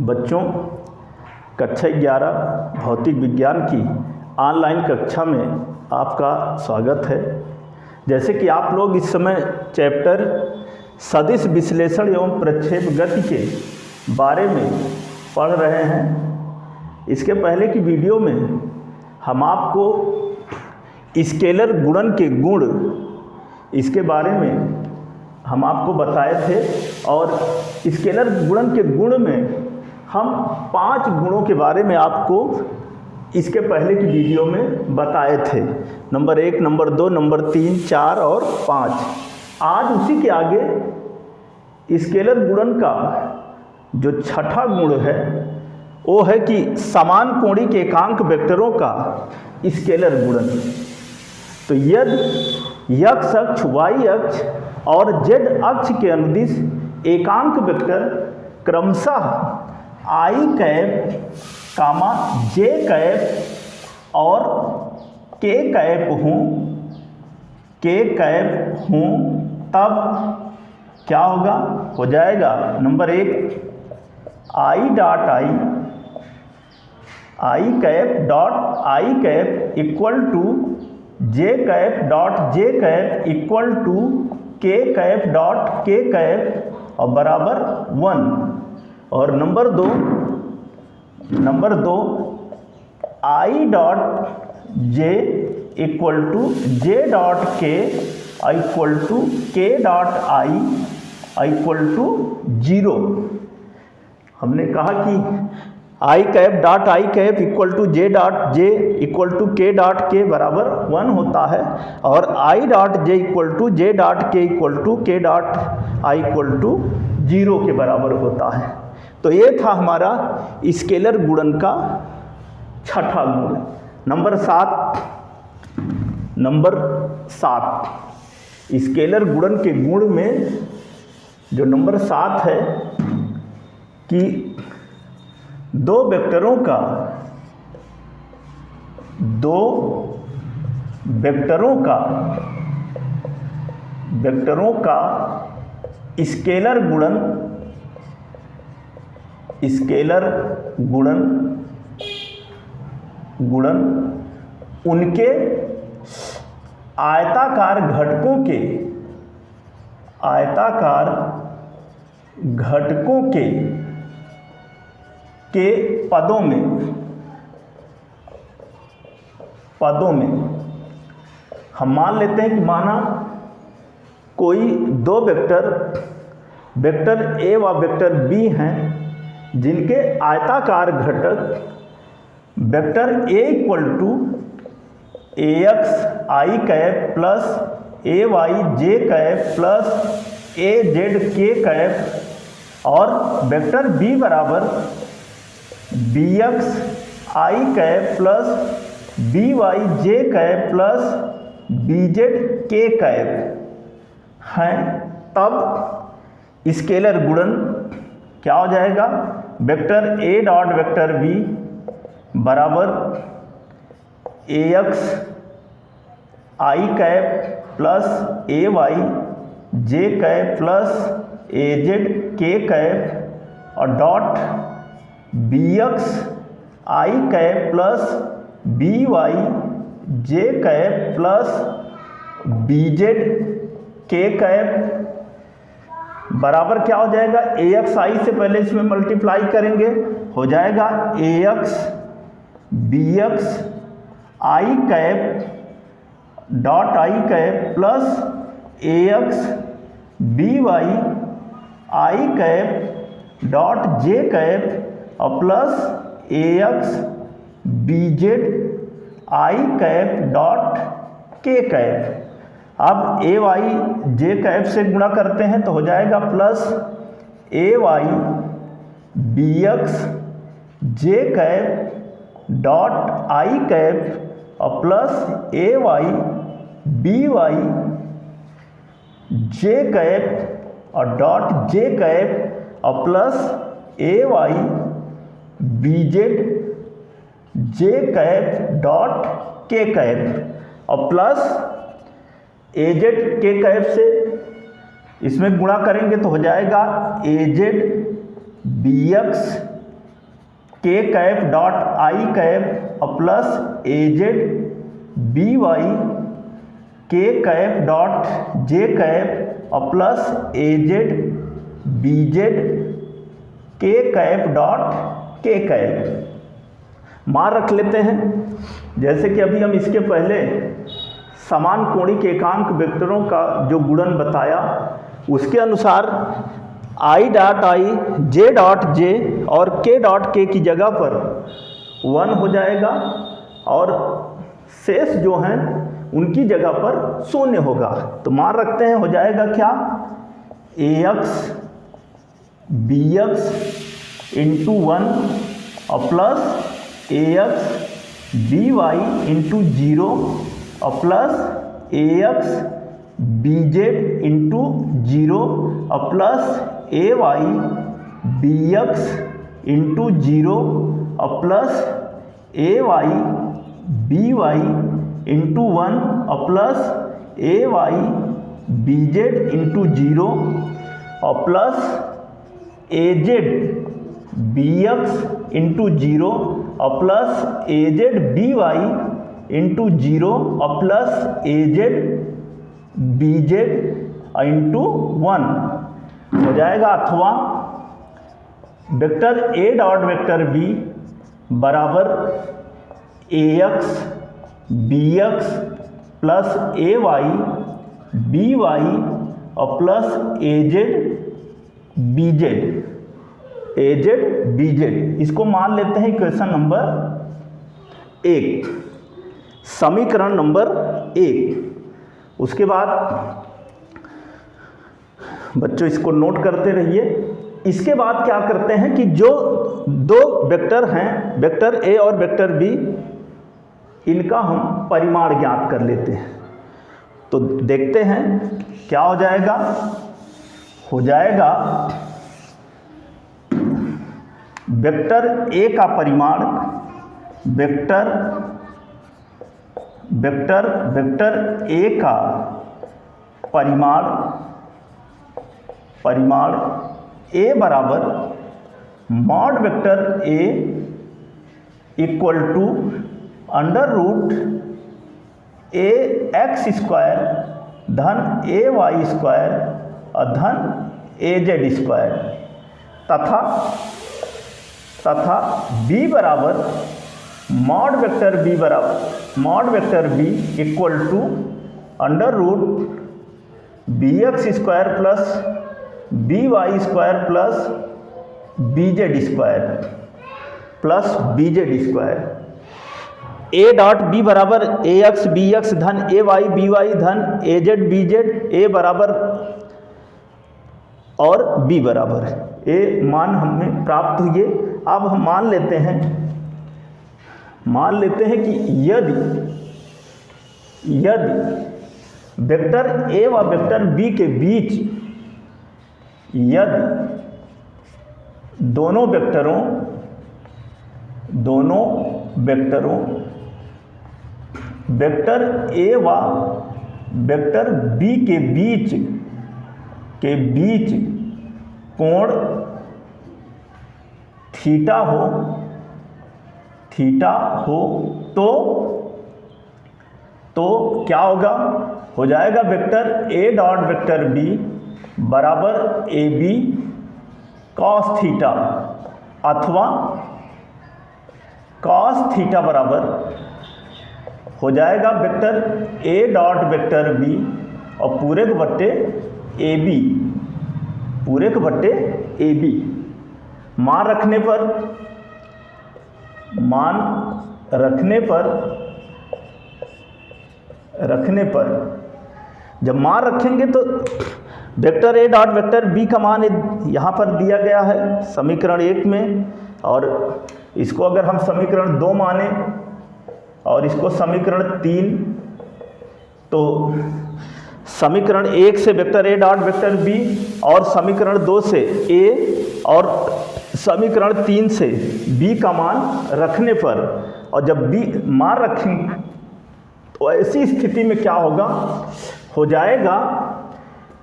बच्चों, कक्षा 11 भौतिक विज्ञान की ऑनलाइन कक्षा में आपका स्वागत है। जैसे कि आप लोग इस समय चैप्टर सदिश विश्लेषण एवं प्रक्षेप गति के बारे में पढ़ रहे हैं। इसके पहले की वीडियो में हम आपको स्केलर गुणन के गुण इसके बारे में हम आपको बताए थे और स्केलर गुणन के गुण में हम 5 गुणों के बारे में आपको इसके पहले की वीडियो में बताए थे। नंबर 1, नंबर 2, नंबर 3, 4 और 5। आज उसी के आगे स्केलर गुणन का जो छठा गुण है वो है कि समान कोणीय के एकांक वेक्टरों का स्केलर गुणन। तो यदि x अक्ष, y अक्ष और z अक्ष के अनुदिश एकांक वेक्टर क्रमशः i कैप, j कैप और k कैप हों तब क्या होगा? हो जाएगा number 1 i cap equal to j cap equal to k cap और बराबर 1। और number 2 i j equal to j k equal to k i equal to 0। हमने कहा कि i cap equal to j equal to k बराबर 1 होता है और i j equal to j k equal to k i equal to 0 के बराबर होता है। तो ये था हमारा स्केलर गुणन का छठा गुण। नंबर 7 स्केलर गुणन के गुण में जो नंबर 7 है कि दो वेक्टरों का स्केलर गुणन उनके आयताकार घटकों के पदों में हम मान लेते हैं कि माना कोई दो वेक्टर A व वेक्टर B हैं जिनके आयताकार घटक vector A equal to ax i cap plus ay j cap plus az k cap और वेक्टर B बराबर bx i cap plus by j cap plus bz k cap हैं, तब scalar गुणन क्या हो जाएगा? Vector A dot vector B बराबर ax i cap plus ay j cap plus az k cap और dot bx i cap plus by j cap plus bz k cap बराबर क्या हो जाएगा? ax i से पहले इसमें मल्टीप्लाई करेंगे, हो जाएगा ax bx i cap dot i cap plus ax by i cap dot j cap और plus ax bz i cap dot k cap. अब ay j कैप से गुणा करते हैं तो हो जाएगा plus ay bx j cap dot i cap और plus ay by j cap और डॉट j कैप और plus ay bz j cap dot k cap और प्लस az k कैप से इसमें गुणा करेंगे तो हो जाएगा az bx K cap dot I cap plus A Z B Y K cap dot J cap plus A Z B Z K cap dot K cap मान रख लेते हैं। जैसे कि अभी हम इसके पहले समान कोणिक एकांक वेक्टरों का जो गुणन बताया उसके अनुसार I dot I J dot J और के डॉट के की जगह पर 1 हो जाएगा और शेष जो हैं उनकी जगह पर 0 होगा। तो मान रखते हैं हो जाएगा क्या, ए एक्स बी एक्स इंटू 1 और प्लस ए एक्स बी वाई इंटू 0 और प्लस ए एक्स बी जेड इंटू 0 और plus A Y B x into 0 और plus A Y B Y into 1 और plus A Y B Z into 0 और plus A Z B x into 0 और plus A Z B Y into 0 और plus A Z B Z into 1 हो जाएगा। अथवा vector A dot vector B बराबर A X B X plus A Y B Y और plus A Z B Z A Z B Z. इसको मान लेते हैं इक्वेशन नंबर 1, समीकरण नंबर 1। उसके बाद बच्चों इसको नोट करते रहिए। इसके बाद क्या करते हैं कि जो दो वेक्टर हैं, वेक्टर ए और वेक्टर बी, इनका हम परिमाण ज्ञात कर लेते हैं। तो देखते हैं क्या हो जाएगा। हो जाएगा वेक्टर ए का परिमाण वेक्टर ए का परिमाण ए बराबर mod vector A equal to under root A X square धन ए वाई स्क्वायर और धन ए जेड स्क्वायर तथा बी बराबर mod vector B equal to under root B X square plus B Y square plus B Z square. A dot B बराबर A X B x धन A Y B Y धन A Z B Z, ए बराबर और B बराबर ए मान हमें प्राप्त हुए। अब हम मान लेते हैं कि यदि वेक्टर ए व वेक्टर बी के बीच यदि दोनों वेक्टरों वेक्टर ए व वेक्टर बी के बीच कोण थीटा हो तो क्या होगा। हो जाएगा vector A dot vector B बराबर ए बी कॉस थीटा अथवा कॉस थीटा बराबर हो जाएगा vector A dot vector B और पूरे के बट्टे ए बी। मान रखने पर जब मान रखेंगे तो vector A dot vector B का मान यहाँ पर दिया गया है समीकरण 1 में, और इसको अगर हम समीकरण 2 माने और इसको समीकरण 3, तो समीकरण 1 से vector A dot vector B और समीकरण 2 से ए और समीकरण 3 से बी का मान रखने पर, और जब बी मान रखेंगे तो ऐसी स्थिति में क्या होगा। हो जाएगा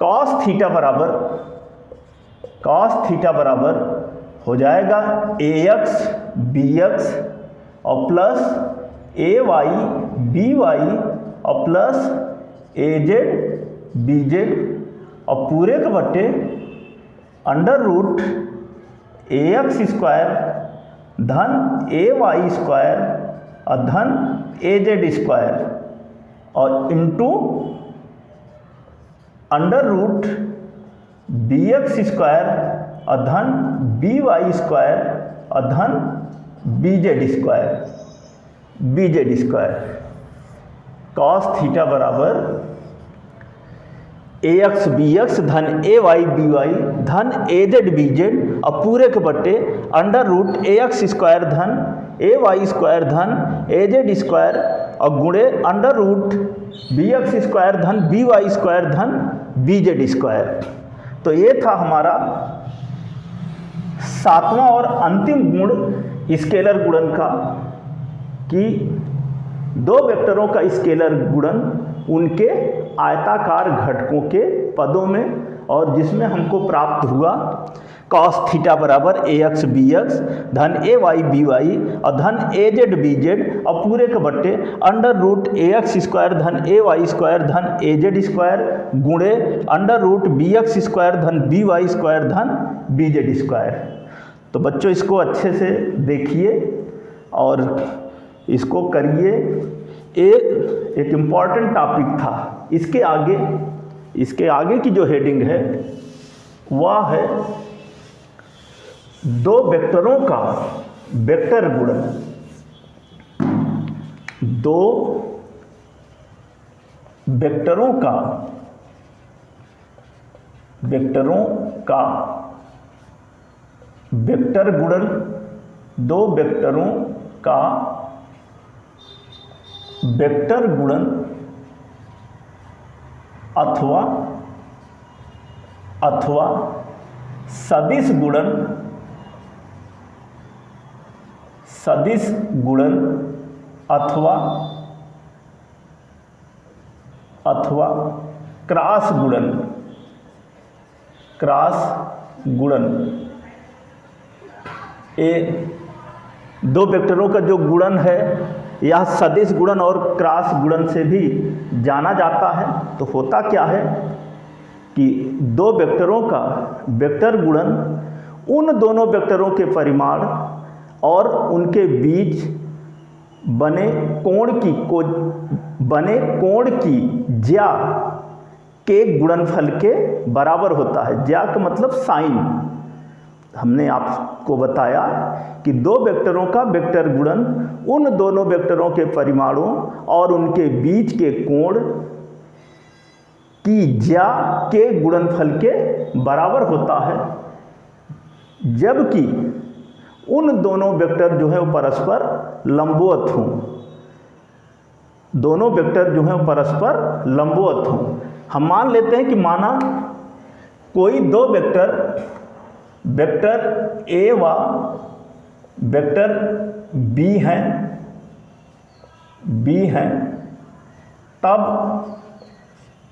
कॉस थीटा बराबर हो जाएगा ax bx और प्लस ay by और प्लस az bz और पूरे के बट्टे अंडर रूट ax स्क्वायर धन ay स्क्वायर और धन az स्क्वायर और into under root bx square और धन by स्क्वायर और धन bz स्क्वायर कॉस थीटा बराबर ax bx धन ay by धन az bz और पूरे के बट्टे अंडर रूट ax स्क्वायर धन ay स्क्वायर धन az स्क्वायर और गुणे अंडर रूट bx स्क्वायर धन by स्क्वायर धन bz स्क्वायर। तो ये था हमारा सातवां और अंतिम गुण स्केलर गुणन का कि दो वेक्टरों का स्केलर गुणन उनके आयताकार घटकों के पदों में और जिसमें हमको प्राप्त हुआ cos थीटा बराबर ax bx धन ay by और धन az bz और पूरे के बट्टे अंडर रूट ax स्क्वायर धन ay स्क्वायर धन az स्क्वायर गुणे अंडर रूट bx स्क्वायर धन by स्क्वायर धन bz स्क्वायर। तो बच्चों इसको अच्छे से देखिए और इसको करिए। एक इम्पॉर्टेंट टॉपिक था। इसके आगे की जो हेडिंग है वह है दो वेक्टरों का वेक्टर गुणन। दो वेक्टरों का वेक्टर गुणन, दो वेक्टरों का वेक्टर गुणन अथवा सदिश गुणन अथवा क्रॉस गुणन। ये दो वेक्टरों का जो गुणन है यह सदिश गुणन और क्रॉस गुणन से भी जाना जाता है। तो होता क्या है कि दो वेक्टरों का वेक्टर गुणन उन दोनों वेक्टरों के परिमाण और उनके बीच बने कोण की ज्या के गुणनफल के बराबर होता है। ज्या का मतलब साइन। हमने आपको बताया कि दो वेक्टरों का वेक्टर गुणन उन दोनों वेक्टरों के परिमाणों और उनके बीच के कोण की ज्या के गुणनफल के बराबर होता है, जबकि उन दोनों वेक्टर जो है वो परस्पर लंबवत हों। दोनों वेक्टर जो है वो परस्पर लंबवत हों। हम मान लेते हैं कि माना कोई दो वेक्टर A व वेक्टर B हैं, तब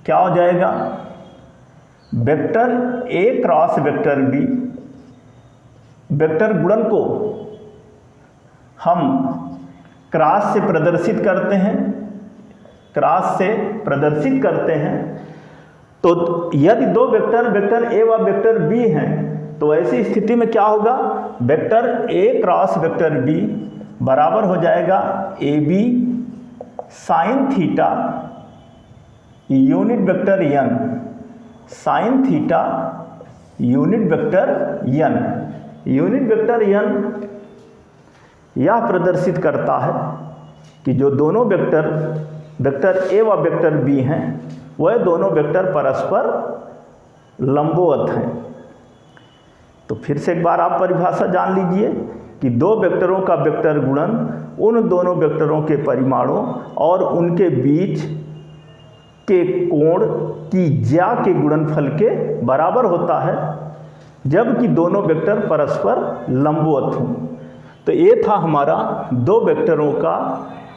क्या हो जाएगा? Vector A cross vector B vector गुणन को हम क्रॉस से प्रदर्शित करते हैं। तो यदि दो वेक्टर A व वेक्टर B हैं तो ऐसी स्थिति में क्या होगा? Vector A cross vector B बराबर हो जाएगा AB sign theta unit vector n, sign theta unit vector n। Unit vector n यह प्रदर्शित करता है कि जो दोनों वेक्टर A व वेक्टर B हैं वह दोनों वेक्टर परस्पर लंबवत हैं। तो फिर से एक बार आप परिभाषा जान लीजिए कि दो वेक्टरों का वेक्टर गुणन उन दोनों वेक्टरों के परिमाणों और उनके बीच के कोण की ज्या के गुणनफल के बराबर होता है, जबकि दोनों वेक्टर परस्पर लंबवत हों। तो ये था हमारा दो वेक्टरों का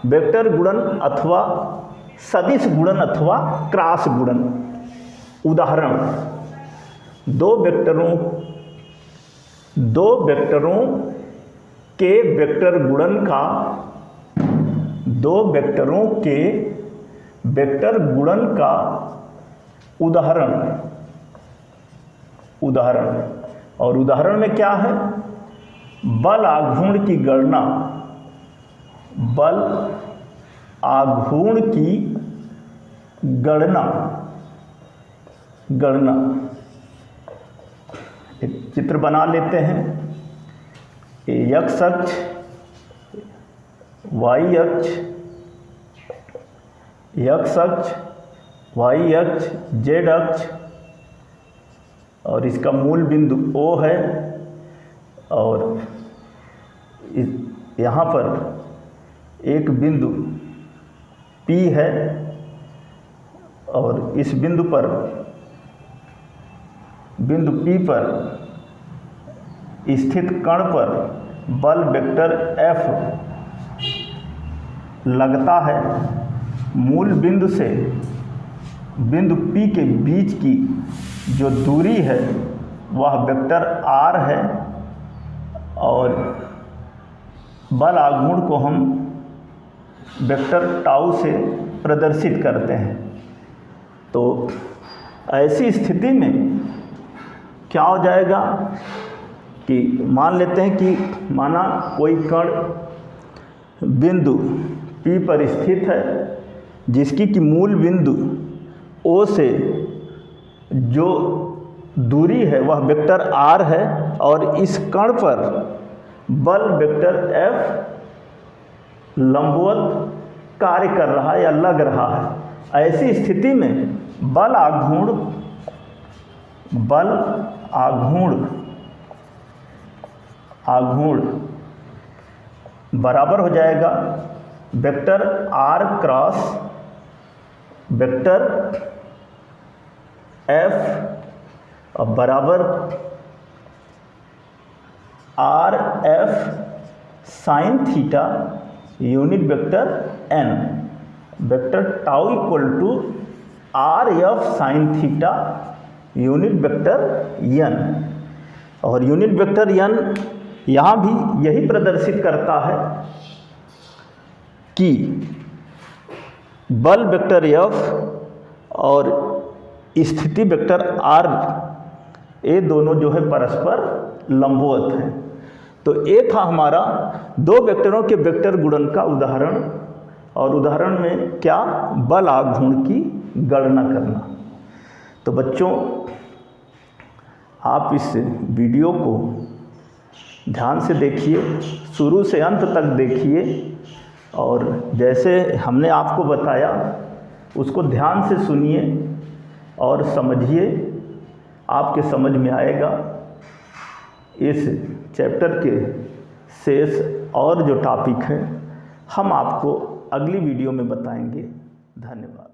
वेक्टर गुणन अथवा सदिश गुणन अथवा क्रॉस गुणन। उदाहरण, दो दो वेक्टरों के वेक्टर गुणन का, दो वेक्टरों के वेक्टर गुणन का उदाहरण। और उदाहरण में क्या है? बल आघूर्ण की गणना, बल आघूर्ण की गणना। एक चित्र बना लेते हैं। एक्स अक्ष, वाई अक्ष, एक्स अक्ष, वाई अक्ष, जेड अक्ष, और इसका मूल बिंदु O है, और यहाँ पर एक बिंदु P है, और इस बिंदु पर, बिंदु P पर स्थित कण पर बल वेक्टर F लगता है। मूल बिंदु से बिंदु P के बीच की जो दूरी है वह वेक्टर R है, और बल आघूर्ण को हम वेक्टर टाउ से प्रदर्शित करते हैं। तो ऐसी स्थिति में क्या हो जाएगा कि मान लेते हैं कि माना कोई कण बिंदु P पर स्थित है, जिसकी कि मूल बिंदु O से जो दूरी है वह वेक्टर R है, और इस कण पर बल वेक्टर F लंबवत कार्य कर रहा है या लग रहा है। ऐसी स्थिति में बल आघूर्ण बराबर हो जाएगा vector R cross vector F, और बराबर R F sine theta unit vector n, vector tau equal to R F sine theta unit vector n। और यूनिट वेक्टर n यहाँ भी यही प्रदर्शित करता है कि बल वेक्टर f और स्थिति वेक्टर r, ये दोनों जो है परस्पर लंबवत हैं। तो ये था हमारा दो वेक्टरों के वेक्टर गुणन का उदाहरण, और उदाहरण में क्या, बल आघूर्ण की गणना करना। तो बच्चों, आप इस वीडियो को ध्यान से देखिए, शुरू से अंत तक देखिए, और जैसे हमने आपको बताया उसको ध्यान से सुनिए और समझिए, आपके समझ में आएगा। इस चैप्टर के शेष और जो टॉपिक हैं हम आपको अगली वीडियो में बताएंगे। धन्यवाद।